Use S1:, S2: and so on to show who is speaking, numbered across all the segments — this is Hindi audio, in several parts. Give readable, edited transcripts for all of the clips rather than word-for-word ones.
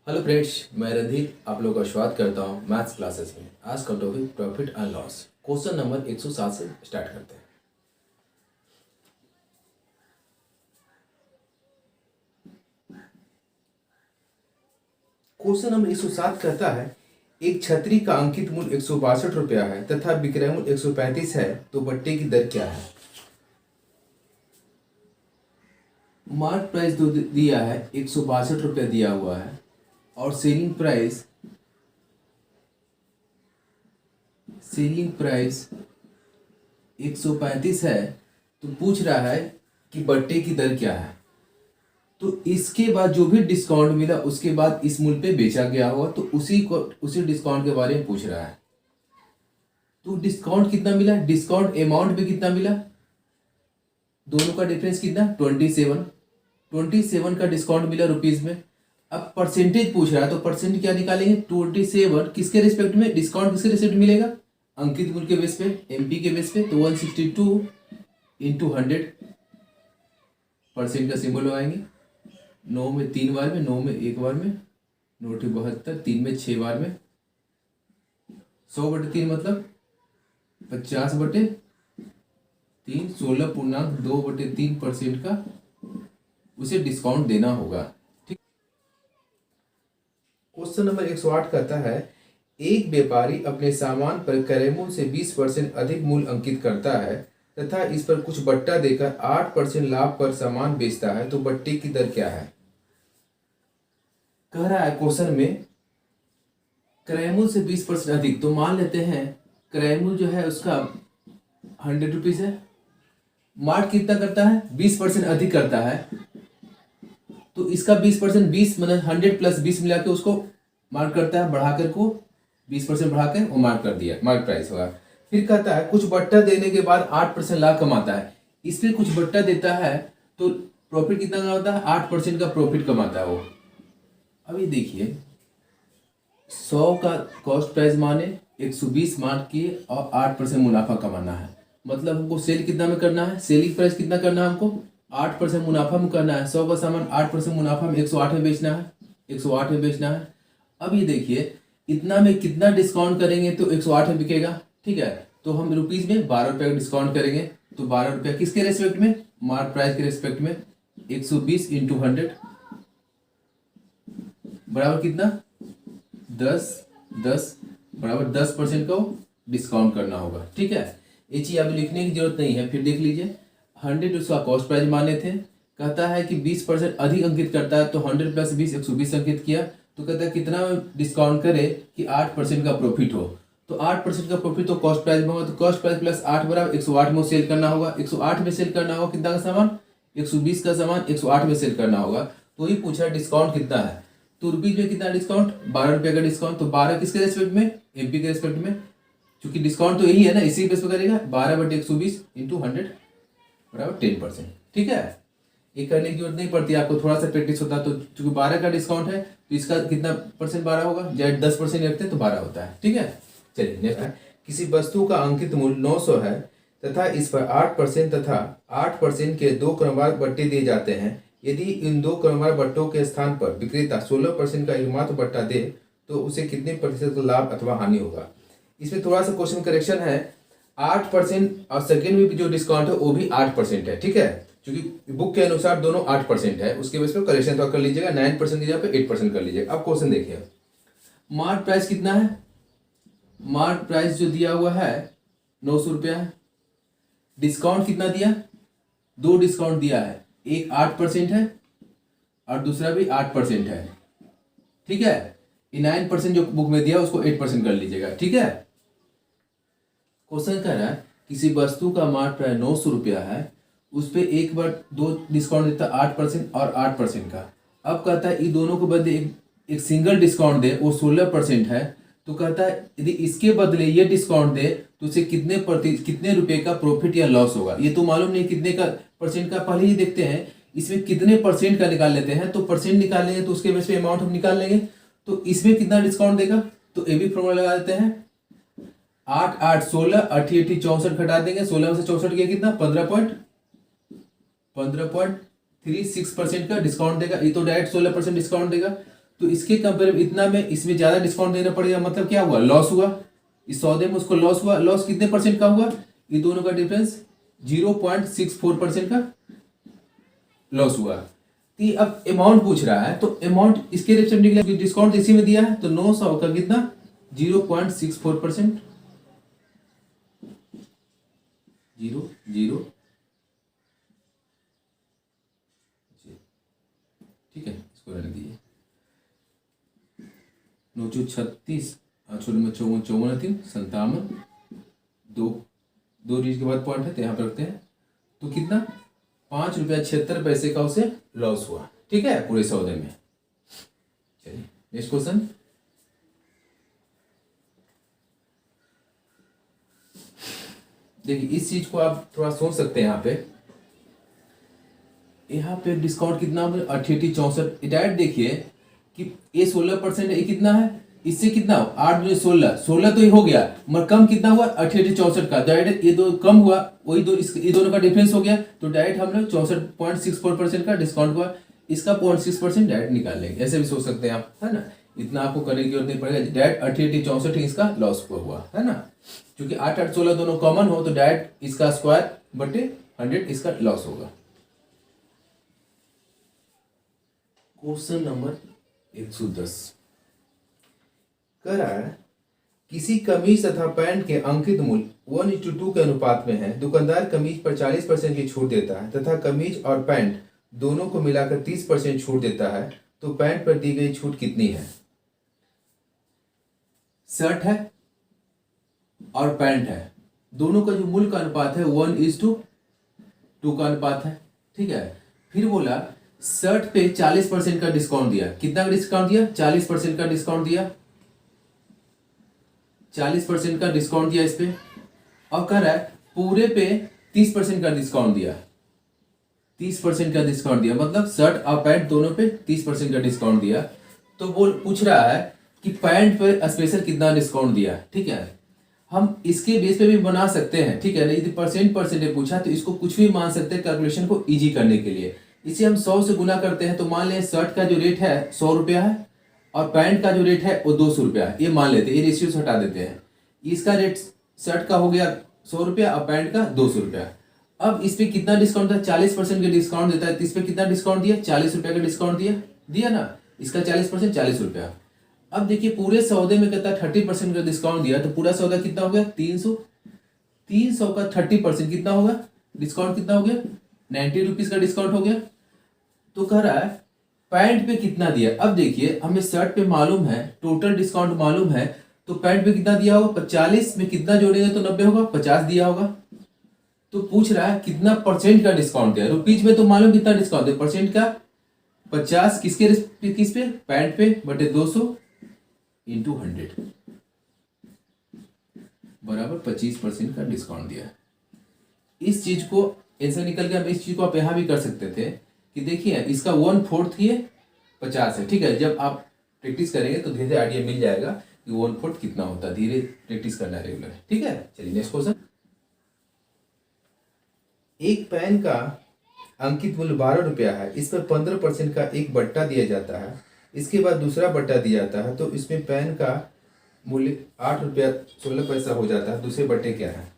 S1: हेलो फ्रेंड्स, मैं रणधीर आप लोगों का स्वागत करता हूं मैथ्स क्लासेस में। आज का topic profit and loss. Question number 107 से स्टार्ट करते हैं। क्वेश्चन नंबर 107 कहता है एक छतरी का अंकित मूल्य 162 रुपया है तथा विक्रय मूल्य 135 है, तो बट्टे की दर क्या है। मार्क प्राइस दो दिया है, 162 रुपया दिया हुआ है और सेलिंग प्राइस 135 है। तो पूछ रहा है कि बट्टे की दर क्या है। तो इसके बाद जो भी डिस्काउंट मिला उसके बाद इस मूल्य पे बेचा गया होगा, तो उसी डिस्काउंट के बारे में पूछ रहा है। तो डिस्काउंट कितना मिला, डिस्काउंट अमाउंट भी कितना मिला, दोनों का डिफरेंस कितना, 27 का डिस्काउंट मिला रुपीज में। अब परसेंटेज पूछ रहा है तो परसेंट क्या निकालेंगे, 27 किसके रिस्पेक्ट में, डिस्काउंट किसके रिस्पेक्ट मिलेगा, अंकित मूल्य के बेस पे, एमपी के बेस पे। तो 162 इंटू 100 परसेंट का सिंबल लगाएंगे। 9 में 3 बार में, 9 में 1 बार में, 9×72, 3 में 6 बार में, 100/3 मतलब 50/3, 16.2/3% का उसे डिस्काउंट देना होगा। ठीक। क्वेश्चन नंबर 108 कहता है एक व्यापारी अपने सामान पर क्रय मूल्य से 20% अधिक मूल्य अंकित करता है तथा इस पर कुछ बट्टा देकर 8% लाभ पर सामान बेचता है, तो बट्टे की दर क्या है। कह रहा है क्वेश्चन में क्रय मूल्य से 20% अधिक, तो मान लेते हैं क्रय मूल्य जो है उसका 100 रुपीज है, मार्ट कितना करता है, 20% अधिक करता है। तो इसका 20%, 20 मतलब 100 प्लस 20 मिला के उसको मार्क करता है, बढ़ाकर को 20% बढ़ा के वो मार्क कर दिया, मार्क प्राइस होगा। फिर कहता है कुछ बट्टा देने के बाद 8% लाभ कमाता है। इस पे कुछ बट्टा देता है तो प्रॉफिट कितना कमाता है, 8% का प्रॉफिट कमाता है वो। अभी देखिए 100 का कॉस्ट प्राइस माने 120 मार्क किए और 8% मुनाफा कमाना है। मतलब हमको सेल कितना में करना है, सेलिंग प्राइस कितना करना है हमको, 8% मुनाफा में करना है। 100 का सामान 8% मुनाफा में 108 में बेचना है, 108 में बेचना है। अब ये देखिए इतना में कितना डिस्काउंट करेंगे तो 108 में बिकेगा। ठीक है, तो हम रुपीज में 12 रुपये का डिस्काउंट करेंगे। तो 12 रुपया किसके रेस्पेक्ट में, मार्क प्राइस के रेस्पेक्ट में। 120 इंटू 100 बराबर कितना, 10 बराबर 10% का डिस्काउंट करना होगा। ठीक है, ये चीज अभी लिखने की जरूरत नहीं है। फिर देख लीजिए 100 उसका कॉस्ट प्राइस माने थे, कहता है कि 20% अधिक अंकित करता है, तो 100 प्लस 20 120 अंकित किया। तो कहता है कितना डिस्काउंट करे कि 8% का प्रॉफिट हो। तो 8% का प्रॉफिट तो कॉस्ट प्राइस में होगा, तो कॉस्ट प्राइस प्लस 8 बराबर 108 में सेल करना होगा। 108 में सेल करना होगा कितना का सामान, 120 का सामान 108 में सेल करना होगा। तो ही पूछा डिस्काउंट कितना है, तो रुपीज में कितना डिस्काउंट, 12 रुपये का डिस्काउंट। तो 12 किसके रेस्पेक्ट में, एमपी के रेस्पेक्ट में, क्योंकि डिस्काउंट तो यही है ना, इसी बेस पे करेगा। 12/120 इंटू 100 बराबर 10%। ठीक है, ये करने की जरूरत नहीं पड़ती, आपको थोड़ा सा प्रैक्टिस होता है। तो चूंकि 12 का डिस्काउंट है तो इसका कितना परसेंट 12 होगा, जब 10% रखते हैं तो 12 होता है। ठीक है, चलिए नेक्स्ट है। किसी वस्तु का अंकित मूल्य 900 है तथा इस पर 8% तथा 8% के 2 क्रमवार बट्टे दिए जाते हैं। यदि इन 2 क्रमवार बट्टों के स्थान पर विक्रेता 16% का एकमात्र बट्टा दे तो उसे कितने प्रतिशत का लाभ अथवा हानि होगा। इसमें थोड़ा सा क्वेश्चन करेक्शन है, 8% और सेकेंड में भी जो डिस्काउंट है वो भी 8% है। ठीक है, क्योंकि बुक के अनुसार दोनों 8% है, उसके बेस पर करेक्शन तो कर लीजिएगा। 9% की जगह पे 8% कर लीजिएगा। अब क्वेश्चन देखिए, मार्क प्राइस कितना है, मार्क प्राइस जो दिया हुआ है 900 रुपया है। डिस्काउंट कितना दिया, 2 डिस्काउंट दिया है, एक 8% है और दूसरा भी 8% है। ठीक है, 9% जो बुक में दिया उसको 8% कर लीजिएगा। ठीक है, क्वेश्चन कह रहा है किसी वस्तु का मार्क प्राइस 900 रुपया है, उस पर एक बार 2 डिस्काउंट देता है, 8% और 8% का। अब कहता है इन दोनों के बदले एक सिंगल डिस्काउंट दे, वो 16% है। तो कहता है यदि इसके बदले ये डिस्काउंट दे तो उसे कितने रुपए का प्रॉफिट या लॉस होगा। ये तो मालूम नहीं कितने का परसेंट का, पहले ही देखते हैं इसमें कितने परसेंट का निकाल लेते हैं। तो परसेंट निकालेंगे तो उसके बेस पे अमाउंट हम निकाल लेंगे। तो इसमें कितना डिस्काउंट देगा, तो ये भी फॉर्मूला लगा देते हैं। 8 8 16, 8 8 64 घटा देंगे, 16 में से 64 गया कितना, 15.36% का डिस्काउंट देगा। ये तो डायरेक्ट 16% डिस्काउंट देगा। तो इसके कंपेयर में इतना में इसमें ज़्यादा डिस्काउंट देना पड़ेगा, मतलब क्या हुआ, लॉस हुआ। इस सौदे में उसको लॉस हुआ। लॉस कितने परसेंट का हुआ, ये दोनों का डिफरेंस 0.64% का लॉस हुआ। तो ये अब अमाउंट पूछ रहा है, तो अमाउंट इसके रेट निकला, डिस्काउंट इसी में दिया है, तो 900 का कितना 0.64%, 0 ठीक है, इसको रहने दीजिए। 936 छोटे में 54 54 3 57 दो डिजिट के बाद पॉइंट है तो यहाँ पर रखते हैं। तो कितना 5.76 रुपये का उसे लॉस हुआ, ठीक है, पूरे सौदे में। चलिए नेक्स्ट क्वेश्चन। देखिए इस चीज को आप थोड़ा सोच सकते हैं। यहाँ पे डिस्काउंट कितना, 88 64 डायरेक्ट देखिए कि ये 16% है, ये कितना है, इससे कितना 8 में 16 तो ये हो गया, मगर कम कितना हुआ 88 64 का, डायरेक्ट ये दो कम हुआ, वही दो ये दोनों का डिफरेंस हो गया, तो डायरेक्ट हम लोग 64.64% का डिस्काउंट हुआ, इसका 0.6% डायरेक्ट निकाल लेंगे। ऐसे भी सोच सकते हैं आप, है ना, इतना आपको करने की जरूरत नहीं पड़ेगा। डायरेक्ट 88 64 इसका लॉस हुआ, है ना, क्योंकि 8 8 16 दोनों कॉमन हो तो डायरेक्ट इसका स्क्वायर बटे 100 इसका लॉस होगा। क्वेश्चन नंबर 110 कह रहा है किसी कमीज तथा पैंट के अंकित मूल्य 1:2 के अनुपात में है। दुकानदार कमीज पर 40% की छूट देता है तथा कमीज और पैंट दोनों को मिलाकर 30% छूट देता है, तो पैंट पर दी गई छूट कितनी है। शर्ट है और पैंट है, दोनों का जो मूल्य का अनुपात है 1:2 का अनुपात है, ठीक है। फिर बोला शर्ट पे 40% का डिस्काउंट दिया, कितना का डिस्काउंट दिया, 40% का डिस्काउंट दिया, 40% का डिस्काउंट दिया इस पे, और कह रहा है पूरे पे 30% का डिस्काउंट दिया, 30% का डिस्काउंट दिया, मतलब शर्ट और पैंट दोनों पे 30% का डिस्काउंट दिया। तो वो पूछ रहा है कि पैंट पे स्पेशल कितना डिस्काउंट दिया, ठीक है। हम इसके बेस पे भी बना सकते हैं, ठीक है, नहीं यदि परसेंट पूछा तो इसको कुछ भी मान सकते हैं कैलकुलेशन को इजी करने के लिए। इसे हम 100 से गुना करते हैं, तो मान लें शर्ट का जो रेट है 100 रुपया है और पैंट का जो रेट है वो 200 रुपया है, ये मान लेते हैं, ये रेशियो हटा देते हैं। इसका रेट शर्ट का हो गया 100 रुपया और पैंट का 200 रुपया। अब इस पे कितना डिस्काउंट था, 40% का डिस्काउंट देता है, तो इस पे कितना डिस्काउंट दिया, 40 रुपया का डिस्काउंट दिया ना, इसका 40% 40 रुपया। अब देखिए पूरे सौदे में कहता है 30% का डिस्काउंट दिया, तो पूरा सौदा कितना हो गया 300 का 30% कितना होगा, डिस्काउंट कितना हो गया 90 रुपीज का डिस्काउंट हो गया। तो कह रहा है पैंट पे कितना दिया। अब देखिए हमें शर्ट पे मालूम है टोटल डिस्काउंट मालूम है, तो पैंट पे कितना दिया होगा, 40 में कितना जोड़ेंगे तो 90 होगा, 50 दिया होगा। तो पूछ रहा है कितना परसेंट का डिस्काउंट दिया, रुपीज में तो मालूम कितना डिस्काउंट है, परसेंट का 50 किस पे, पैंट पे बटे 200 इंटू 100 बराबर 25% का डिस्काउंट दिया। इस चीज को ऐसा निकल गया, इस चीज को आप यहां भी कर सकते थे कि देखिए इसका 1/4 ये 50 है, ठीक है। जब आप प्रैक्टिस करेंगे तो धीरे धीरे आइडिया मिल जाएगा कि 1/4 कितना होता है, धीरे प्रैक्टिस करना है रेगुलर, ठीक है। चलिए नेक्स्ट क्वेश्चन। एक पेन का अंकित मूल्य 12 रुपया है, इस पर 15% का एक बट्टा दिया जाता है, इसके बाद दूसरा बट्टा दिया जाता है, तो इसमें पेन का मूल्य 8 रुपया 16 पैसा हो जाता है। दूसरे बट्टे क्या है।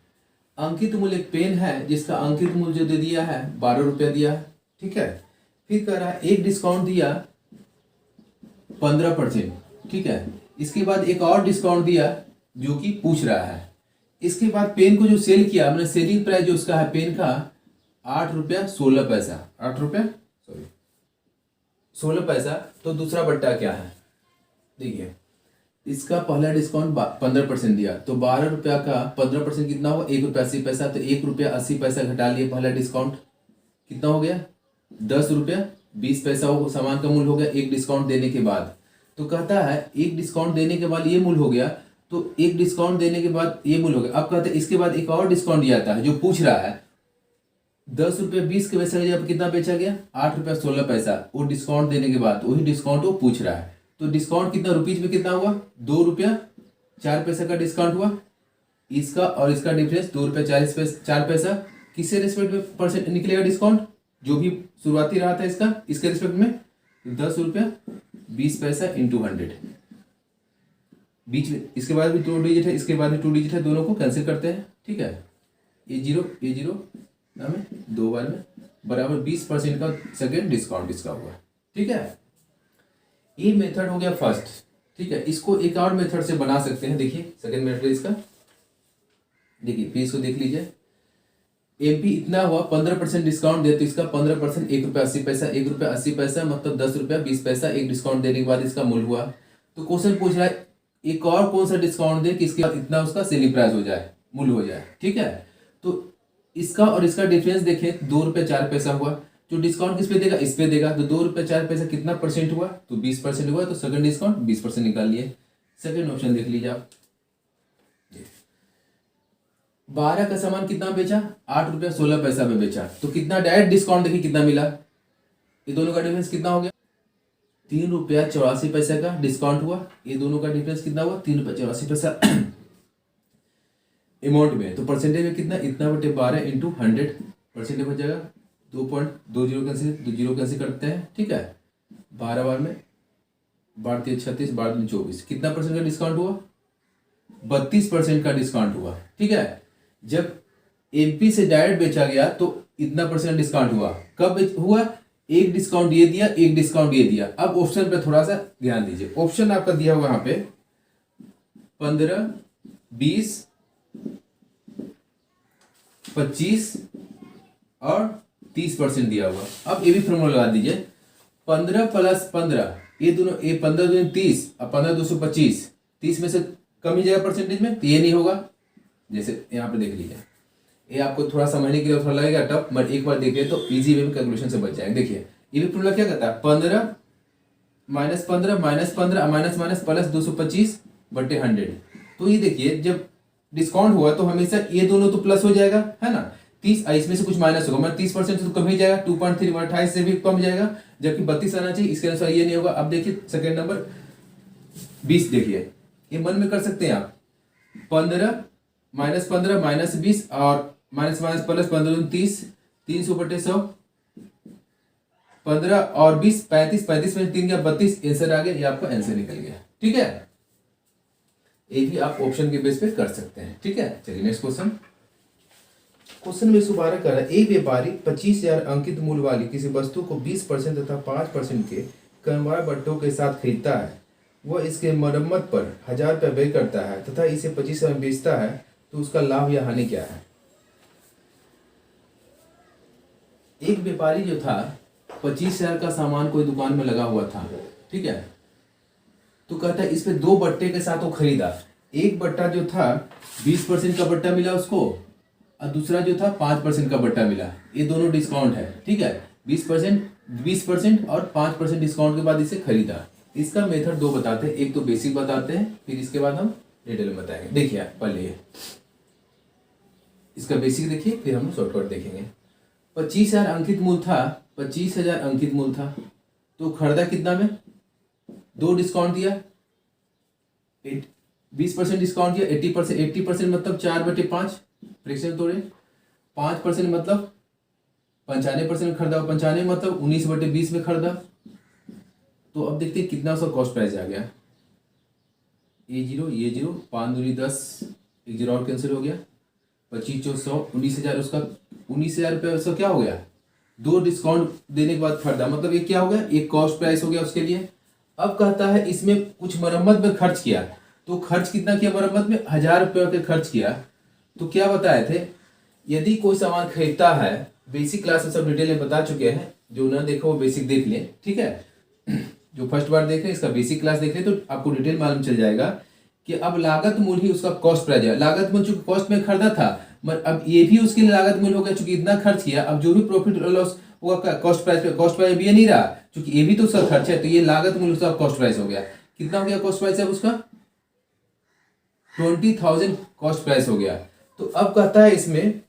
S1: अंकित मूल्य एक पेन है जिसका अंकित मूल्य जो दे दिया है 12 रुपया दिया है, ठीक है। फिर कह रहा है एक डिस्काउंट दिया 15%, ठीक है। इसके बाद एक और डिस्काउंट दिया जो कि पूछ रहा है। इसके बाद पेन को जो सेल किया, मैंने सेलिंग प्राइस जो उसका है पेन का 8 रुपया 16 पैसा, 8 रुपया 16 पैसा। तो दूसरा बट्टा क्या है, देखिए इसका पहला डिस्काउंट 15% दिया, तो 12 रुपया का 15% कितना हुआ 1 रुपया 80 पैसा, तो 1 रुपया 80 पैसा घटा लिए, पहला डिस्काउंट कितना हो गया 10 रुपया 20 पैसा हो, सामान का मूल्य हो गया एक डिस्काउंट देने के बाद। तो कहता है एक डिस्काउंट देने के बाद ये मूल्य हो गया, तो एक डिस्काउंट देने के बाद ये मूल्य हो गया। अब कहते हैं इसके बाद एक और डिस्काउंट दिया जाता है जो पूछ रहा है 10 रुपया 20 के पैसा जब कितना बेचा गया 8 रुपया 16 पैसा, वो डिस्काउंट देने के बाद वही डिस्काउंट वो पूछ रहा है। तो डिस्काउंट कितना रुपीज में कितना हुआ 2 रुपया 4 पैसा का डिस्काउंट हुआ, इसका और इसका डिफरेंस 2 रुपया 4 पैसा। किसके रिस्पेक्ट में परसेंट निकलेगा डिस्काउंट, जो भी शुरुआती रहा था इसका, इसके रिस्पेक्ट में 10 रुपया 20 पैसा इंटू 100, बीच में इसके बाद भी 2 डिजिट है, इसके बाद भी 2 डिजिट है, दोनों को कैंसिल करते हैं, ठीक है। ये जीरो हमें 2 बार में बराबर 20% का सेकेंड डिस्काउंट इसका हुआ, ठीक है। ये मेथड हो गया फर्स्ट, ठीक है। इसको एक और मेथड से बना सकते हैं, देखिए सेकेंड मेथड इसका, देखिए फिर इसको देख लीजिए। एमपी इतना हुआ, 15% डिस्काउंट दे तो इसका 15% ₹1.80, ₹1.80 मतलब 10 रुपया 20 पैसा एक डिस्काउंट देने के बाद इसका मूल्य हुआ। तो क्वेश्चन पूछ रहा है एक और कौन सा डिस्काउंट दे कि इसके बाद इतना उसका सेलिंग प्राइस हो जाए, मूल्य हो जाए, ठीक है। तो इसका और इसका डिफरेंस देखें, ₹2.04 हुआ। जो डिस्काउंट किस पे देगा, इस पे देगा, तो ₹2.04 कितना परसेंट हुआ, तो 20% हुआ, तो सेकंड डिस्काउंट 20% निकाल लिए। सेकंड ऑप्शन देख लीजिए आप। 12 का सामान कितना बेचा, ₹8.16 में बेचा, तो कितना डायरेक्ट डिस्काउंट देखिए कितना मिला, ये दोनों का डिफरेंस कितना हो गया, ₹3.84 का डिस्काउंट हुआ। ये दोनों का डिफरेंस कितना हुआ, ₹3.84 अमाउंट में, तो परसेंटेज में कितना, इतना बटे 12 इंटू 100 परसेंटेज हो जाएगा 2.20 कैंसिल, तो 0 कैंसिल करते हैं, ठीक है। 12 बार में 12 36, 12 24, कितना परसेंट का डिस्काउंट हुआ, 32% का डिस्काउंट हुआ, ठीक है। जब एमपी से डायरेक्ट बेचा गया तो इतना परसेंट डिस्काउंट हुआ, कब हुआ, एक डिस्काउंट ये दिया, एक डिस्काउंट ये दिया। अब ऑप्शन पे थोड़ा सा ध्यान दीजिए, ऑप्शन आपका दिया हुआ यहाँ पे 15, 20, 25 और 30% दिया हुआ। अब ये भी फॉर्मूला लगा दीजिए, 15 + 15, ये दोनों, ये 15 दूनी 30 और 15 2 25, 30 में से कम ही जाएगा परसेंटेज में, तो ये नहीं होगा। जैसे यहाँ पे देख लीजिए, ये आपको थोड़ा समझने के लिए थोड़ा लगेगा टफ, बट एक बार देखिए तो इजी वे में कैलकुलेशन से बच जाएंगे। देखिए ये भी फॉर्मूला क्या कहता है, 15 -15 -15 माइनस प्लस 225 बटे 100। तो ये देखिए जब डिस्काउंट हुआ तो हमेशा ये दोनों तो प्लस हो जाएगा, है ना, 30, इसमें से कुछ माइनस होगा, मतलब 30% तो कम ही जाएगा, 2.3 28 से भी कम जाएगा, जबकि 32 आना चाहिए, इसके अनुसार ये नहीं होगा। अब देखिए सेकेंड नंबर 20, देखिए ये मन में कर सकते हैं आप, 15 -15 -20 और माइनस प्लस 15 30, 300 बटे 100, 15 और 20 35, 35 में 3 गया 32, आंसर आ गया, ये आपका आंसर निकल गया, ठीक है। ये भी आप ऑप्शन के बेस पे कर सकते हैं, ठीक है। चलिए नेक्स्ट क्वेश्चन। क्वेश्चन में 112 कर रहा है, एक व्यापारी 25,000 अंकित मूल्य वाली किसी वस्तु को 20% तथा 5% के कमवार बट्टों के साथ खरीदता है। वह इसके मरम्मत पर 1,000 रुपये व्यय करता है तथा इसे 25,000 में बेचता है, तो उसका लाभ या हानि क्या है। एक व्यापारी जो था 25,000 का सामान कोई दुकान में लगा हुआ था, ठीक है। तो कहता है इस पे 2 बट्टे के साथ वो खरीदा। एक बट्टा जो था 20% का बट्टा मिला उसको, और दूसरा जो था 5% का बट्टा मिला। ये दोनों डिस्काउंट है, ठीक है। 20% और 5% डिस्काउंट के बाद इसे खरीदा। इसका मेथड 2 बताते हैं, एक तो बेसिक बताते हैं, फिर इसके बाद हम डिटेल में बताएंगे। देखिए आप पहले इसका बेसिक देखिए, फिर हम शॉर्टकट देखेंगे। 25,000 अंकित मूल्य था, 25,000 अंकित मूल्य था, तो खरीदा कितना में, 2 डिस्काउंट दिया, 20% डिस्काउंट दिया, 80% मतलब 4/5 फ्रैक्शन तोड़े, 5% मतलब 95% खरीदा, 95 मतलब 19/20 में खरीदा। तो अब देखते हैं कितना उसका कॉस्ट प्राइस आ गया, ये 0 5 दूनी 10, एक 0 और कैंसिल हो गया, 25 4 100, 19,000 उसका, 19,000 रुपये उसका क्या हो गया, 2 डिस्काउंट देने के बाद खरीदा, मतलब ये क्या हो गया, एक कॉस्ट प्राइस हो गया उसके लिए। अब कहता है इसमें कुछ मरम्मत में खर्च किया, तो खर्च कितना किया मरम्मत में, 1,000 रुपये के खर्च किया। तो क्या बताए थे, यदि कोई सामान खरीदता है, बेसिक क्लास में सब डिटेल में बता चुके हैं, जो ना देखो वो बेसिक देख लें, ठीक है। जो फर्स्ट बार देख रहे हैं इसका बेसिक क्लास देख लें तो आपको डिटेल मालूम चल जाएगा कि अब लागत मूल्य ही उसका कॉस्ट प्राइस है। लागत मूल्य चूंकि कॉस्ट में खरीदा था, मगर अब ये भी उसके लिए लागत मूल्य हो गया, चूंकि इतना खर्च किया, अब जो भी प्रॉफिट लॉस होगा कॉस्ट प्राइस पे, कॉस्ट प्राइस भी ये नहीं रहा, क्योंकि ये भी तो उसका खर्च है, तो ये लागत मूल्य उसका कॉस्ट प्राइस हो गया। कितना हो गया कॉस्ट प्राइस है उसका, 20,000 कॉस्ट प्राइस हो गया। तो अब कहता है इसमें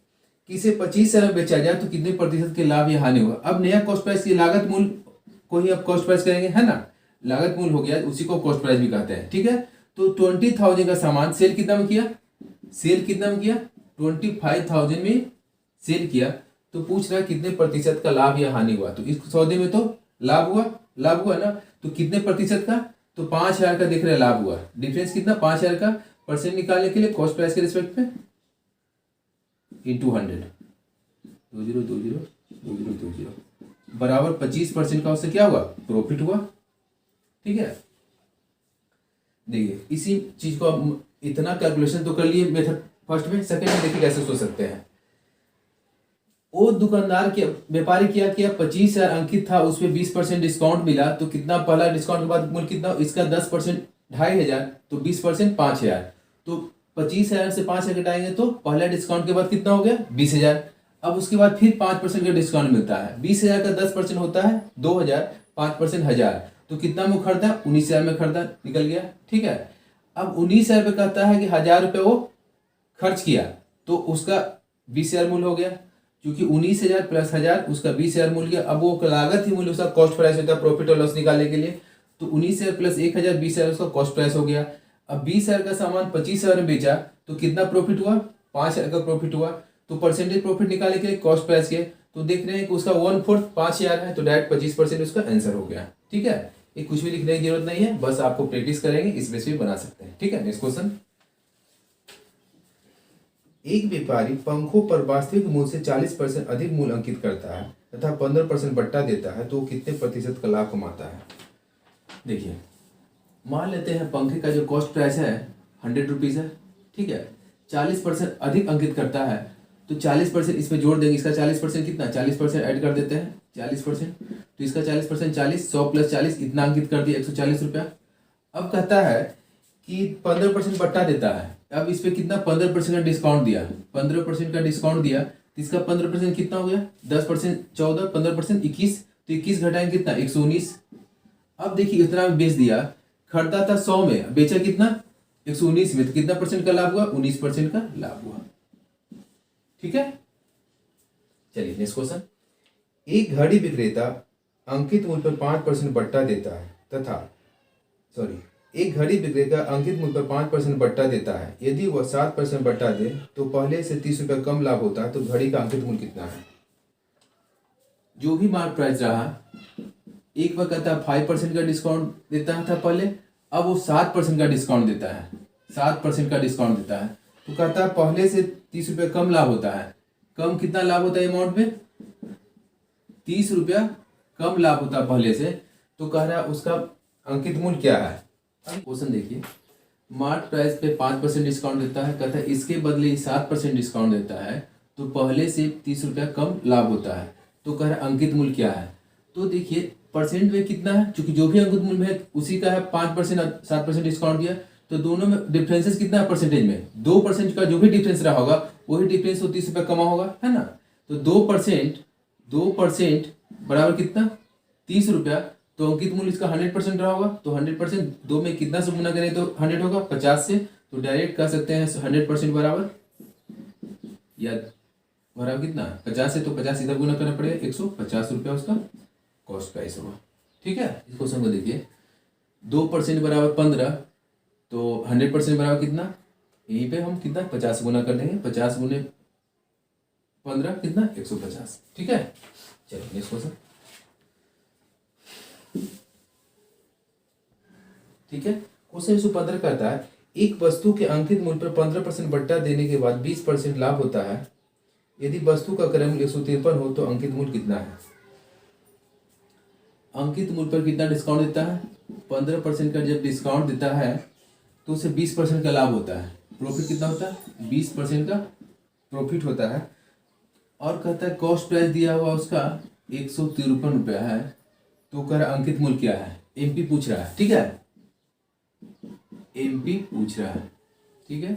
S1: कि इसे 25,000 में बेचा जाए तो कितने प्रतिशत के लाभ या हानि होगा। अब नया कॉस्ट प्राइस की लागत मूल्य को ही अब कॉस्ट प्राइस करेंगे, है ना, लागत मूल्य हो गया, उसी को कॉस्ट प्राइस भी कहते हैं, ठीक है। तो 20,000 का सामान सेल कितना में किया, 25,000 में सेल किया, तो पूछ रहा है कितने प्रतिशत का लाभ या हानि हुआ। तो इस सौदे में तो लाभ हुआ, लाभ हुआ ना, तो कितने प्रतिशत का, तो 5,000 का दिख रहा है लाभ हुआ। डिफरेंस कितना, 5,000 का। परसेंट निकालने के लिए कॉस्ट प्राइस के रिस्पेक्ट में इंटू 100, 20 बराबर 25% का उससे क्या हुआ, प्रॉफिट हुआ। ठीक है, देखिए इसी चीज को अब इतना कैलकुलेशन तो कर लिए मेथड फर्स्ट में। सेकंड में देखिए कैसे सोच सकते हैं। वो दुकानदार के व्यापारी क्या किया, 25,000 अंकित था, उस पर 20% डिस्काउंट मिला, तो कितना पहला डिस्काउंट के बाद मूल्य कितना, इसका 10% 2,500, तो 20% 5,000, तो 25,000 से 5,000 घटाएंगे तो पहला डिस्काउंट के बाद कितना हो गया, 20,000। अब उसके बाद फिर 5% का डिस्काउंट मिलता है, 20,000 का 10% होता है 2,000, 5% 1,000, तो कितना में खरीदा, 19,000 में खरीदा, निकल गया। ठीक है, अब 19,000 रुपये कहता है कि 1,000 रुपये वो खर्च किया, तो उसका 20,000 मूल्य हो गया, क्योंकि 19,000 प्लस 1,000 उसका 20,000 मूल्य गया। अब वो लागत ही मूल्य उसका कॉस्ट प्राइस होता है प्रॉफिट और लॉस निकालने के लिए, तो 19,000 प्लस 1,000 20,000 उसका कॉस्ट प्राइस हो गया। अब 20,000 का सामान 25,000 में बेचा, तो कितना प्रॉफिट हुआ, 5,000 का प्रॉफिट हुआ। तो परसेंटेज प्रॉफिट निकालने के लिए कॉस्ट प्राइस के, तो देख रहे हैं कि उसका 1/4 5,000 है, तो डायरेक्ट 25% उसका आंसर हो गया। ठीक है, ये कुछ भी लिखने की जरूरत नहीं है, बस आपको प्रैक्टिस करेंगे इस बेस पे बना सकते हैं। ठीक है, नेक्स्ट क्वेश्चन। एक व्यापारी पंखों पर वास्तविक मूल्य से 40% अधिक मूल्य अंकित करता है तथा 15% बट्टा देता है, तो कितने प्रतिशत का लाभ कमाता है। देखिए, मान लेते हैं पंखे का जो कॉस्ट प्राइस है 100 रुपीज़ है। ठीक है, 40% अधिक अंकित करता है, तो 40% इसमें जोड़ देंगे, इसका 40% कितना, 40% ऐड कर देते हैं, 40%, तो इसका 40% 40, 100 प्लस 40 इतना अंकित कर दिया, 140 रुपया। अब कहता है कि 15% बट्टा देता है, अब इस पे कितना, 15% का डिस्काउंट दिया, 15% का डिस्काउंट दिया, तो इसका 15% कितना हो गया, 10% 14, 15% 21, तो 21 घटाएंगे कितना, 119। अब देखिए इतना में बेच दिया, खरीदा था 100 में, बेचा कितना, 119 में, तो कितना परसेंट का लाभ हुआ, 19% का लाभ हुआ। ठीक है, चलिए नेक्स्ट क्वेश्चन। एक घड़ी विक्रेता अंकित मूल्य पर 5% बट्टा देता है तथा एक घड़ी विक्रेता अंकित मूल्य पर 5% बट्टा देता है, यदि वह 7% बट्टा दे तो पहले से 30 रुपये कम लाभ होता है, तो घड़ी का अंकित मूल्य कितना है। जो भी मार्क प्राइस रहा, एक बार कहता है 5% का डिस्काउंट देता था पहले, अब वो 7% का डिस्काउंट देता है, 7% का डिस्काउंट देता है, तो कहता है पहले से 30 रुपये कम लाभ होता है। कम कितना लाभ होता है अमाउंट में, 30 रुपया कम लाभ होता है पहले से, तो कह रहा है उसका अंकित मूल्य क्या है। क्वेश्चन देखिए, मार्क प्राइस पे 5% डिस्काउंट देता है, कहता है इसके बदले 7% डिस्काउंट देता है, तो पहले से 30 रुपया कम लाभ होता है, तो कह रहा है अंकित मूल्य क्या है। तो देखिए परसेंट में कितना है, क्योंकि जो भी अंकित मूल्य है उसी का है, 5% 7% डिस्काउंट दिया, तो दोनों में डिफरेंसेस कितना है परसेंटेज में, 2% का जो भी डिफरेंस रहा होगा वही डिफरेंस 30 रुपया कमा होगा, है ना। तो 2% बराबर कितना, 30 रुपया, तो अंकित मूल्य इसका 100% रहा होगा, तो 100% 2 में कितना से गुना करें तो 100 होगा, 50 से, तो डायरेक्ट कह सकते हैं 100% बराबर, या बराबर कितना 50 से, तो 50 इधर गुना करना पड़ेगा, 150 रुपया उसका कॉस्ट प्राइस होगा। ठीक है, इस क्वेश्चन को देखिए, 2% बराबर 15, तो 100% बराबर कितना, यहीं पे हम कितना 50 गुना कर देंगे, 50 गुने 15 कितना 150। ठीक है, चलिए नेक्स्ट क्वेश्चन। ठीक है, क्वेश्चन 115 कहता है एक वस्तु के अंकित मूल्य पर 15% बट्टा देने के बाद 20% लाभ होता है, यदि वस्तु का क्रय मूल्य 153 हो तो अंकित मूल्य कितना है। अंकित मूल्य पर कितना डिस्काउंट देता है, 15% का जब डिस्काउंट देता है तो उसे 20% का लाभ होता है, प्रॉफिट कितना होता है, 20% का प्रॉफिट होता है। और कहता है कॉस्ट प्राइस दिया हुआ उसका 153 रुपया है, तो कह रहा अंकित मूल्य क्या है, एमपी पूछ रहा है। ठीक है, एमपी पूछ रहा है। ठीक है,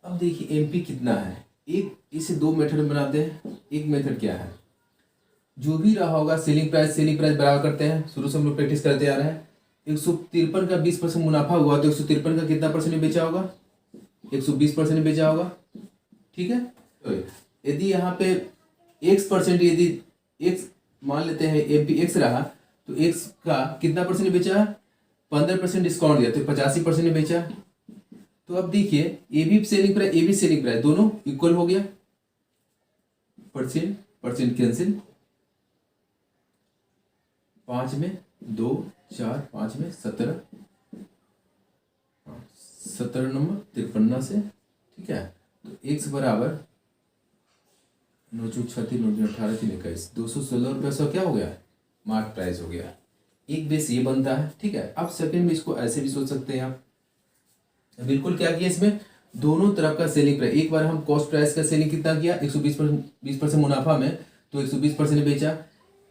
S1: अब देखिए एमपी कितना है, एक इसे 2 मेथड बनाते हैं। एक मेथड क्या है, जो भी रहा होगा सेलिंग प्राइस बराबर करते हैं, शुरू से हम लोग प्रैक्टिस करते आ रहे हैं। 153 का 20% मुनाफा हुआ, तो 153 का कितना परसेंट बेचा होगा, 120% बेचा होगा। ठीक है, तो यदि यहाँ पे x%, यदि x मान लेते हैं एमपी x रहा, तो x का कितना परसेंट बेचा, 15% डिस्काउंट दिया, तो 85% बेचा। तो अब देखिए ए बी सेलिंग प्राइस दोनों इक्वल हो गया, परसेंट कैंसिल, 5 में 2 4 5 में 17, 17 नंबर 53 से, ठीक है। तो x बराबर 9 36 9 18 3 21, 216 रुपये सौ क्या हो गया, मार्क प्राइस हो गया। एक बेस ये बनता है, ठीक है। अब सेकंड बेस को ऐसे भी सोच सकते हैं आप, बिल्कुल क्या किया इसमें, दोनों तरफ का सेलिंग प्राइस, एक बार हम कॉस्ट प्राइस का सेलिंग कितना किया 120% मुनाफा में, तो 120% बेचा।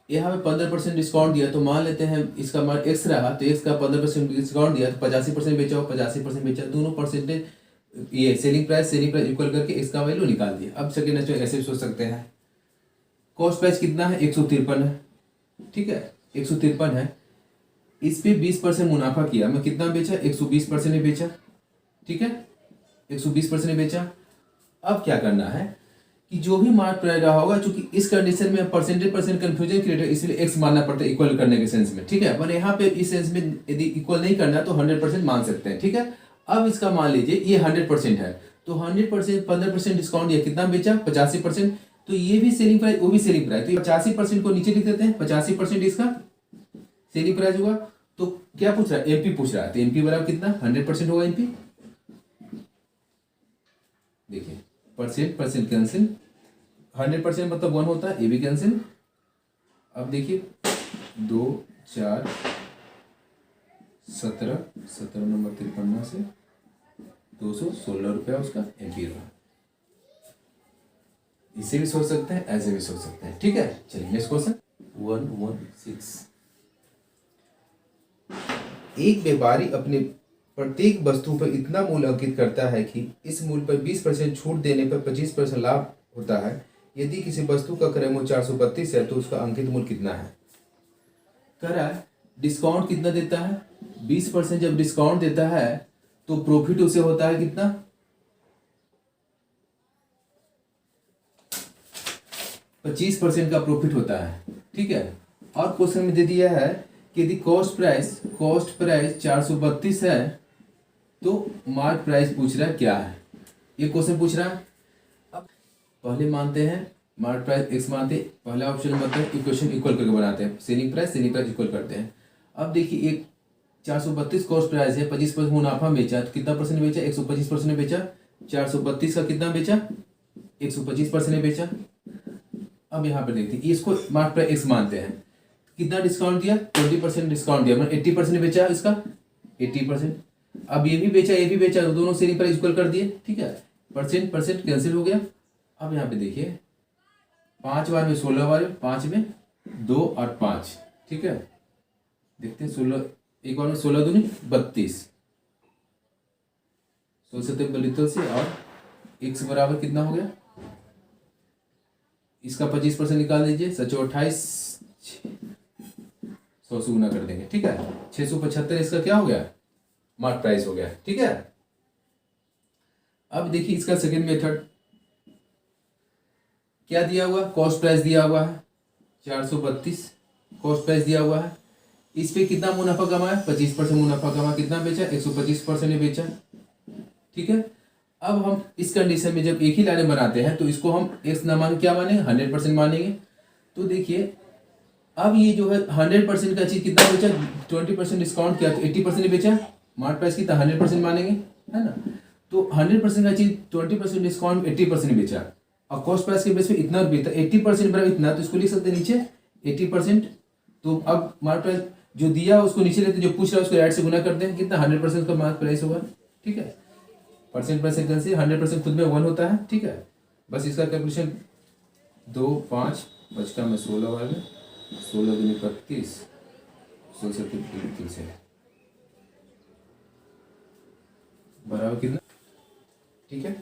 S1: यहाँ पे 15% डिस्काउंट दिया, तो मान लेते हैं इसका मान एक्स रहा, तो एक्स का 15% डिस्काउंट दिया तो 85% बेचा हो, 85% बेचा, दोनों परसेंटेज ये सेलिंग प्राइस इक्वल करके इसका वैल्यू निकाल दिया। अब सेकेंड ऐसे भी सोच सकते हैं, कॉस्ट प्राइस कितना है 153 है, ठीक है 153 है, इस पे 20% मुनाफा किया, मैं कितना बेचा 120% में बेचा, ठीक है 120% में बेचा। अब क्या करना है कि जो भी मार्क प्राइस रहा होगा, चूंकि इस कंडीशन में परसेंटेज कंफ्यूजन क्रिएट है, इसलिए एक्स मानना पड़ता है इक्वल करने के सेंस में, ठीक है। पर यहाँ पे इस सेंस में यदि इक्वल नहीं करना तो 100% मान सकते हैं, ठीक है। अब इसका मान लीजिए ये 100% है, तो 100% 15% डिस्काउंट दिया, कितना बेचा 85%, तो ये भी सेलिंग प्राइस वो भी सेलिंग प्राइस, तो 85% को नीचे लिख देते हैं, 85% इसका सेलिंग प्राइस होगा। तो क्या पूछ रहा है, एमपी पूछ रहा है, तो एमपी बराबर कितना 100% होगा एमपी, देखिए परसेंट कैंसिल, 100% मतलब 1 होता है, ये भी कैंसिल। अब देखिए 2 4 17 नंबर 53 से 216 रुपया उसका एमपी रहा। इसे भी सोच सकते हैं, ऐसे भी सोच सकते हैं, ठीक है। चलिए नेक्स्ट क्वेश्चन 116। एक व्यापारी अपने प्रत्येक वस्तु पर इतना मूल्य अंकित करता है कि इस मूल्य पर 20% छूट देने पर 25% लाभ होता है। यदि किसी वस्तु का क्रय मूल्य 432 है तो उसका अंकित मूल्य कितना है। कह रहा है डिस्काउंट कितना देता है, 20% जब डिस्काउंट देता है तो प्रॉफिट उसे होता है कितना, 25% का प्रॉफिट होता है, ठीक है। और क्वेश्चन में दे दिया है कि यदि कॉस्ट प्राइस 432 है तो मार्क प्राइस पूछ रहा है क्या है, ये क्वेश्चन पूछ रहा है। अब पहले मानते हैं मार्क प्राइस एक्स मानते हैं, पहला ऑप्शन मतलब इक्वेशन इक्वल करके बनाते हैं, सेलिंग प्राइस इक्वल करते हैं। अब देखिए एक 432 कॉस्ट प्राइस है, 25% मुनाफा बेचा, तो कितना परसेंट बेचा 125% बेचा, 432 का कितना बेचा 125% बेचा। अब यहाँ पर देखते हैं इसको मार्क प्राइस एक्स मानते हैं, कितना डिस्काउंट दिया 20% डिस्काउंट दिया, मतलब 80% बेचा इसका 80%। अब ये भी बेचा, दोनों सेलिंग प्राइस इक्वल कर दिए, ठीक है, परसेंट कैंसिल हो गया। अब यहाँ पे देखिए 5 बार में 16 बार, 5 में 2 और 5, ठीक है। देखते हैं 16 एक बार में 16 दूनी 32, 16 से, और x बराबर कितना हो गया, इसका 25% निकाल दीजिए, 728 100 से गुना कर देंगे, ठीक है। 675 इसका क्या हो गया मार्क प्राइस हो गया, ठीक है। अब देखिए इसका सेकंड मेथड क्या दिया हुआ, कॉस्ट प्राइस दिया हुआ है 432 कॉस्ट प्राइस दिया हुआ है, इस पे कितना मुनाफा कमाया 25% मुनाफा कमा, कितना बेचा 125% बेचा, ठीक है। अब हम इस कंडीशन में जब एक ही लाइन बनाते हैं तो इसको हम एक्स ना मान क्या मानेंगे 100% मानेंगे। तो देखिए अब ये जो है 100% का चीज कितना बेचा, 20% डिस्काउंट किया तो 80% बेचा, मार्क प्राइस कितना 100% मानेंगे, है ना। तो 100% का चीज 20% डिस्काउंट 80% बेचा, और कॉस्ट प्राइस के बेस पे इतना रुपये था, 80% बराबर इतना, तो इसको लिख सकते नीचे 80%। तो अब मार्क प्राइस जो दिया उसको नीचे लेते, जो पूछ रहा है उसको ऐड से गुना करते हैं, कितना 100% का मार्क प्राइस होगा, ठीक है। परसेंट 100% खुद में 1 होता है, ठीक है। बस इसका कैलकुलेशन 2 5 बचका में 16 वाले 16 दूनी 32 16 33 है बराबर कितना, ठीक है।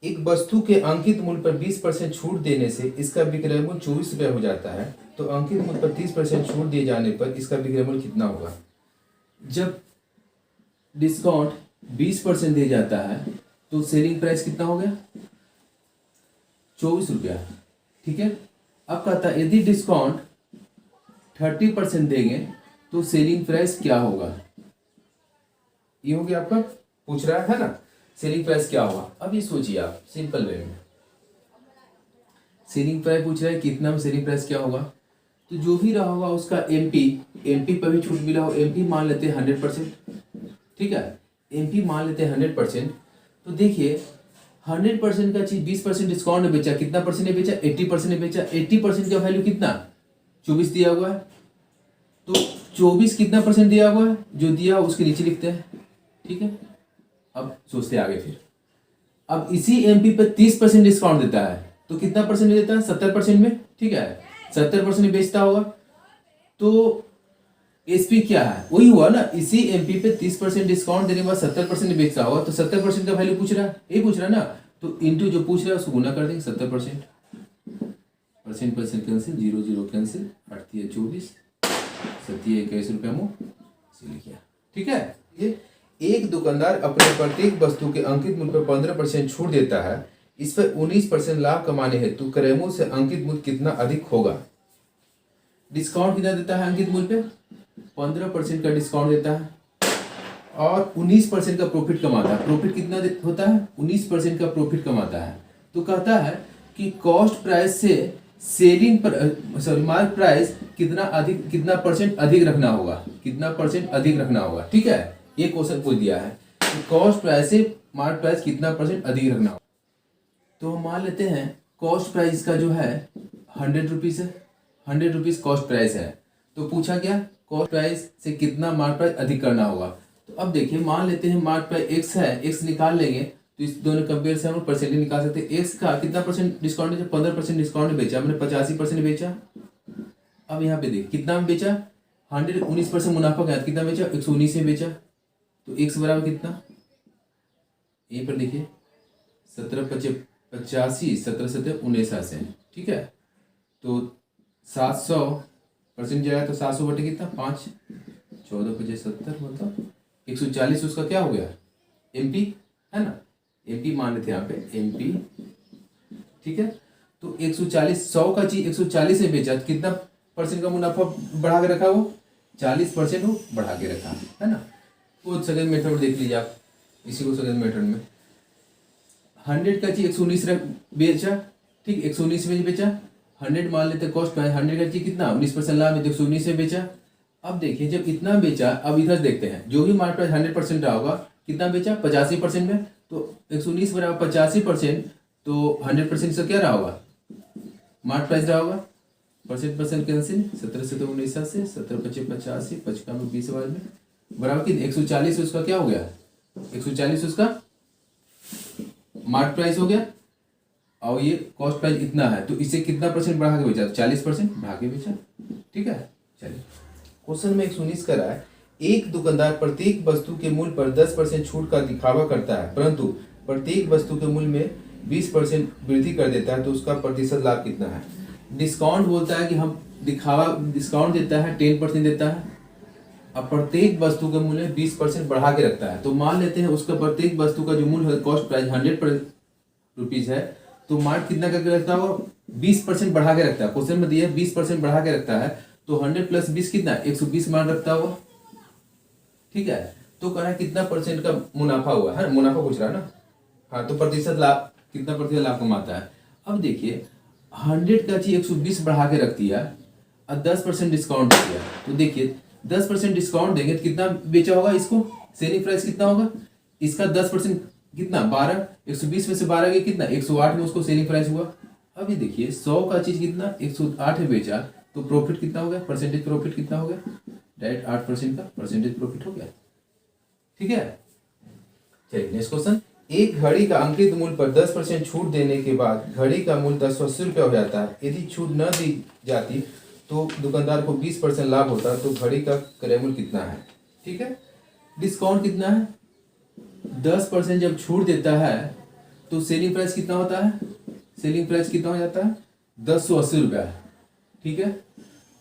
S1: एक वस्तु के अंकित मूल्य पर 20% छूट देने से इसका विक्रय मूल्य 24 रुपये हो जाता है, तो अंकित मूल्य पर 30% छूट दिए जाने पर इसका विक्रय मूल्य कितना होगा। जब डिस्काउंट 20% दिया जाता है तो सेलिंग प्राइस कितना हो गया 24 रुपया, ठीक है। अब कहता है यदि डिस्काउंट 30% देंगे तो सेलिंग प्राइस क्या होगा, ये हो गया आपका पूछ रहा है ना, सेलिंग प्राइस क्या होगा। अब ये सोचिए आप सिंपल वे में, सेलिंग प्राइस पूछ रहा है कितना में सेलिंग प्राइस क्या होगा, तो जो भी रहा होगा उसका एमपी पर भी छूट मिला हो, एमपी मान लेते हैं 100%, ठीक है, एमपी मान लेते हैं 100%। तो देखिए 100% का चीज 20% डिस्काउंट में बेचा, कितना परसेंट ने बेचा, 80% ने बेचा। 80% का वैल्यू कितना, 24 दिया हुआ है। तो 24 कितना परसेंट दिया हुआ है, जो दिया उसके नीचे लिखते हैं, ठीक है। अब सोचते हैं आगे फिर, अब इसी एमपी पे 30% डिस्काउंट देता है तो कितना परसेंट देता है, 70% में, ठीक है, 70% में बेचता होगा। तो एसपी क्या है, वही हुआ ना, इसी एमपी पे 30% डिस्काउंट देने के बाद 70% बेचता होगा, तो 70% का वैल्यू पूछ रहा है, यही पूछ रहा है ना। तो इंटू जो पूछ रहा है उसको गुना कर देंगे 70%, परसेंट परसेंट कैंसिल, 0 0 कैंसिल, 8 24, 21 रुपया मुँह सिल गया, ठीक है। ये एक दुकानदार अपने प्रत्येक वस्तु के अंकित मूल्य पर 15% छूट देता है, इस पर 19% लाभ कमाने हेतु क्रय मूल्य से अंकित मूल्य कितना अधिक होगा। डिस्काउंट कितना देता है अंकित मूल्य पे, 15% का डिस्काउंट देता है और 19% का प्रॉफिट कमाता है। प्रॉफिट कितना होता है, 19% का प्रॉफिट कमाता है। तो कहता है कि कॉस्ट प्राइस से सेलिंग पर मार्क प्राइस कितना परसेंट अधिक रखना होगा, कितना परसेंट अधिक रखना होगा, ठीक है। ये क्वेश्चन पूछ दिया है कि कॉस्ट प्राइस से मार्क प्राइस कितना परसेंट अधिक रखना होगा। तो हम मान लेते हैं कॉस्ट प्राइस का जो है 100 रुपीज़ है, 100 रुपीज़ कॉस्ट प्राइस है। तो पूछा क्या, कॉस्ट प्राइस से कितना मार्क प्राइस अधिक करना होगा। तो अब देखिए मान लेते हैं मार्क प्राइस एक्स है, एक्स निकाल लेंगे तो इस दोनों कंपेयर से हम परसेंटेज निकाल सकते हैं। एक्स का कितना परसेंट डिस्काउंट है, 15% डिस्काउंट बेचा, हमने 85% बेचा। अब यहाँ पे देखिए कितना में बेचा, 19% मुनाफा गया, कितना बेचा, 119 में बेचा। तो एक्स बराबर कितना, यहीं पर देखिए 1785, 17 ठीक है। तो 700% जाएगा तो 700 बटे कितना, 5, 14 मतलब 140 उसका क्या हो गया, एमपी है ना, एमपी मान लेते हैं यहाँ पे एमपी, ठीक है। तो 140, 100 का चीज 140 में बेचा तो कितना परसेंट का मुनाफा बढ़ा के रखा, वो 40% वो बढ़ा के रखा है ना। वो सेकंड मेथड देख लीजिए आप, इसी को सेकंड मेथड में 100 का चीज 119 बेचा, ठीक, 119 में बेचा, 100 मान लेते कॉस्ट प्राइस, 100 का चीज कितना 19% लाभ में, तो 119 में बेचा। अब देखिए जब इतना बेचा, अब इधर देखते हैं जो भी मार्केट प्राइस 100% रहा होगा, कितना बेचा 85% में, तो 119 बराबर 85%, तो 100% से क्या रहा होगा, मार्केट प्राइस रहा होगा, परसेंट कैंसिल, 17 से 19 से 17 25 85, 55 में 20 में बराबर कितने 140, उसका क्या हो गया, 140 उसका मार्केट प्राइस हो गया, और ये कॉस्ट प्राइस इतना है, तो इसे कितना परसेंट बढ़ा के बेचा, 40% बढ़ा के बेचा, ठीक है। चलिए क्वेश्चन में 119 कर रहा है, एक दुकानदार प्रत्येक वस्तु के मूल्य पर 10% छूट का दिखावा करता है, परंतु प्रत्येक वस्तु के मूल्य में 20% वृद्धि कर देता है, तो उसका प्रतिशत लाभ कितना है। डिस्काउंट बोलता है कि हम दिखावा, डिस्काउंट देता है 10% देता है, अब प्रत्येक वस्तु के मूल्य 20% बढ़ा के रखता है। तो मान लेते हैं उसका प्रत्येक वस्तु का जो मूल्य है, कॉस्ट प्राइस 100 रुपीज़ है, तो मार्क कितना करके रखता है, 20% बढ़ा के रखता है। क्वेश्चन में दिया 20% बढ़ा के रखता है, तो 100 + 20 कितना, 120 मान रखता हुआ, ठीक है। तो कह रहा है कितना परसेंट का मुनाफा हुआ है, मुनाफा पूछ रहा है ना, हाँ, तो प्रतिशत लाभ, कितना प्रतिशत लाभ कमाता है। अब देखिए 100 का चीज 120 बढ़ा के रख दिया और 10% डिस्काउंट दे दिया, तो देखिए 10% डिस्काउंट देंगे तो कितना बेचा होगा, इसको सेलिंग प्राइस कितना होगा, इसका 10% कितना 12, 120 में से 12 गया कितना 108 में उसको सेलिंग प्राइस हुआ। अभी देखिए 100 का चीज कितना 108 में बेचा, तो प्रॉफिट कितना हो गया, परसेंटेज प्रॉफिट कितना हो गया, डायरेक्ट 8% का परसेंटेज प्रॉफिट हो गया, ठीक है। चलिए नेक्स्ट क्वेश्चन, एक घड़ी का अंकित मूल्य पर 10% छूट देने के बाद घड़ी का मूल्य 1080 रुपया हो जाता है। यदि छूट न दी जाती तो दुकानदार को 20% लाभ होता, तो घड़ी का क्रय मूल्य कितना है, ठीक है। डिस्काउंट कितना है, 10% जब छूट देता है तो सेलिंग प्राइस कितना होता है, सेलिंग प्राइस कितना हो जाता है 1080 रुपया, ठीक है।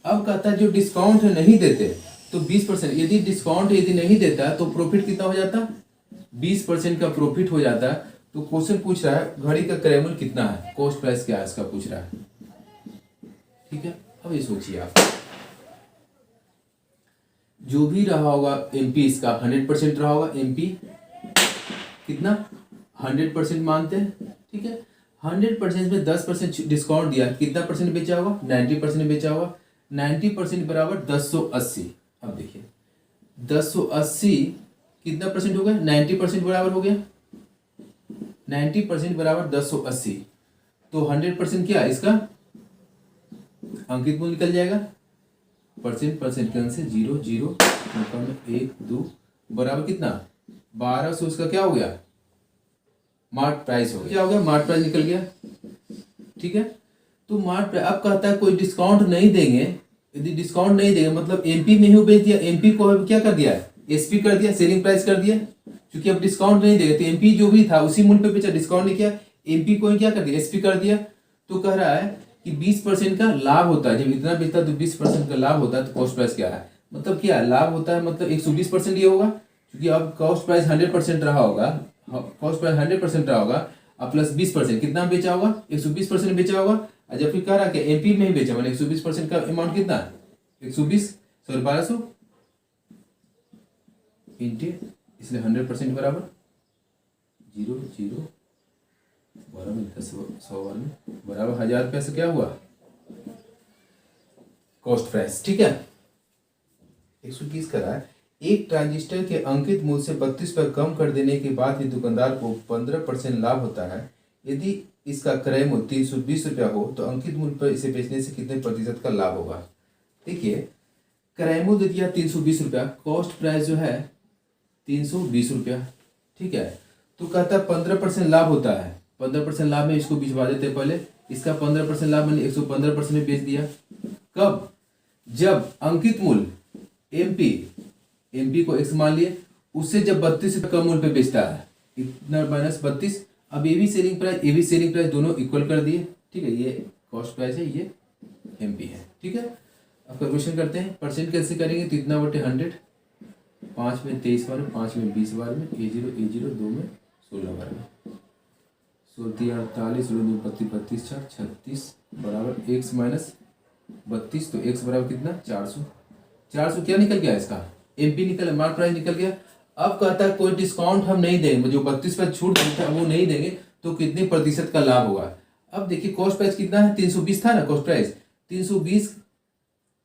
S1: अब कहता है जो डिस्काउंट नहीं देते तो 20%, यदि डिस्काउंट यदि नहीं देता तो प्रॉफिट कितना हो जाता, 20% का प्रॉफिट हो जाता है। तो क्वेश्चन पूछ रहा है घड़ी का क्रय मूल्य कितना है, कॉस्ट प्राइस क्या है इसका पूछ रहा है, ठीक है। अब ये सोचिए आप, जो भी रहा होगा एमपी इसका 100% रहा होगा, एमपी कितना 100% मानते हैं, ठीक है। 100% में 10% डिस्काउंट दिया, कितना परसेंट बेचा होगा, 90% बेचा होगा। 90% बराबर 1080। अब देखिए 1080 कितना परसेंट हो गया, 90% बराबर हो गया, 90% बराबर 1080। तो 100% क्या इसका अंकित मूल्य निकल जाएगा, परसेंट कैंसिल, 0 0 में 1 2 बराबर कितना 1200। इसका क्या हो गया मार्क प्राइस हो गया, क्या हो गया मार्क प्राइस निकल गया। ठीक है, तो मार्क प्राइस अब कहता है कोई डिस्काउंट नहीं देंगे। यदि डिस्काउंट नहीं देंगे मतलब एमपी में ही बेच दिया, एमपी को क्या कर दिया एसपी कर दिया, सेलिंग प्राइस कर दिया। क्योंकि अब डिस्काउंट नहीं देगा तो एमपी जो भी था उसी मूल्य पे बेचा, डिस्काउंट नहीं किया, एमपी को क्या कर दिया एसपी कर दिया। तो कह रहा है कि 20% का लाभ होता है, जब इतना बेचता है तो 20% का लाभ होता है। तो कॉस्ट प्राइस क्या है, मतलब क्या लाभ होता है, मतलब 120% ये होगा। क्योंकि अब कॉस्ट प्राइस 100% रहा होगा, कॉस्ट प्राइस 100% रहा होगा, अब प्लस 20% कितना बेचा होगा 120% बेचा होगा। और जब फिर कह रहा है एमपी में ही बेचा, मैंने 120% का अमाउंट कितना 120 सॉरी 1200 इंटू, इसलिए 100% बराबर 0 0 12 में 10 100 में बराबर 1000 रुपये से क्या हुआ कॉस्ट प्राइस। ठीक है, 121 करा है। एक ट्रांजिस्टर के अंकित मूल्य से 32 पर कम कर देने के बाद भी दुकानदार को 15% लाभ होता है। यदि इसका क्रय मूल्य 320 रुपया हो तो अंकित मूल्य पर इसे बेचने से कितने प्रतिशत का लाभ होगा। देखिए क्रय मूल्य दिया 320 रुपया, कॉस्ट प्राइस जो है 320 रुपया। ठीक है, तो कहता है 15% लाभ होता है, 15% लाभ में इसको भिजवा देते हैं। पहले इसका 15% लाभ मैंने 115% में बेच दिया। कब, जब अंकित मूल्य एमपी को x मान लिए, उससे जब 32 रुपये कम मूल्य पे बेचता है, इतना माइनस 32। अब ये भी सेलिंग प्राइस दोनों इक्वल कर दिए। ठीक है, ये कॉस्ट प्राइस है, ये एमपी है। ठीक है, अब कैलकुलेशन करते हैं, परसेंट कैसे करेंगे तो इतना बटे 100, 5 में 23 बार में, 5 में 20 बार में, A0 2 में 16 बार में, 16 48 32 36 बराबर x माइनस 32। तो x बराबर कितना 400 क्या निकल गया इसका एमपी निकल, मार्क प्राइस निकल गया। अब कहता है कोई डिस्काउंट हम नहीं देंगे, जो 32 पर छूट था वो नहीं देंगे, तो कितने प्रतिशत का लाभ होगा। अब देखिए कॉस्ट प्राइस कितना है 320 था ना, कॉस्ट प्राइस 320,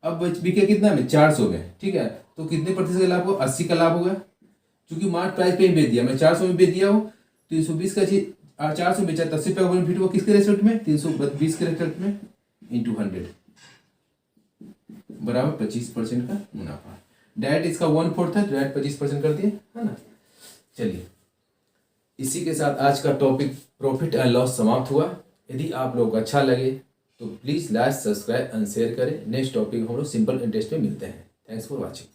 S1: अब बिके कितना में 400 में। ठीक है, तो कितने प्रतिशत का लाभ होगा 80 का लाभ होगा। क्योंकि मार्क प्राइस पे ही बेच दिया, मैं 400 में बेच दिया हूँ, 320 का चीज 400 में बेचा, 80 रुपये बेनिफिट हुआ किसके रेस्पेक्ट में 320 के रेस्पेक्ट में इंटू 100 बराबर 25% का मुनाफा। डायरेक्ट इसका 1/4 है, डायरेक्ट 25% कर दिए है ना। चलिए इसी के साथ आज का टॉपिक प्रॉफिट एंड लॉस समाप्त हुआ। यदि आप लोग अच्छा लगे तो please like subscribe and share करें। नेक्स्ट टॉपिक हम लोग सिंपल इंटरेस्ट में मिलते हैं। Thanks for watching.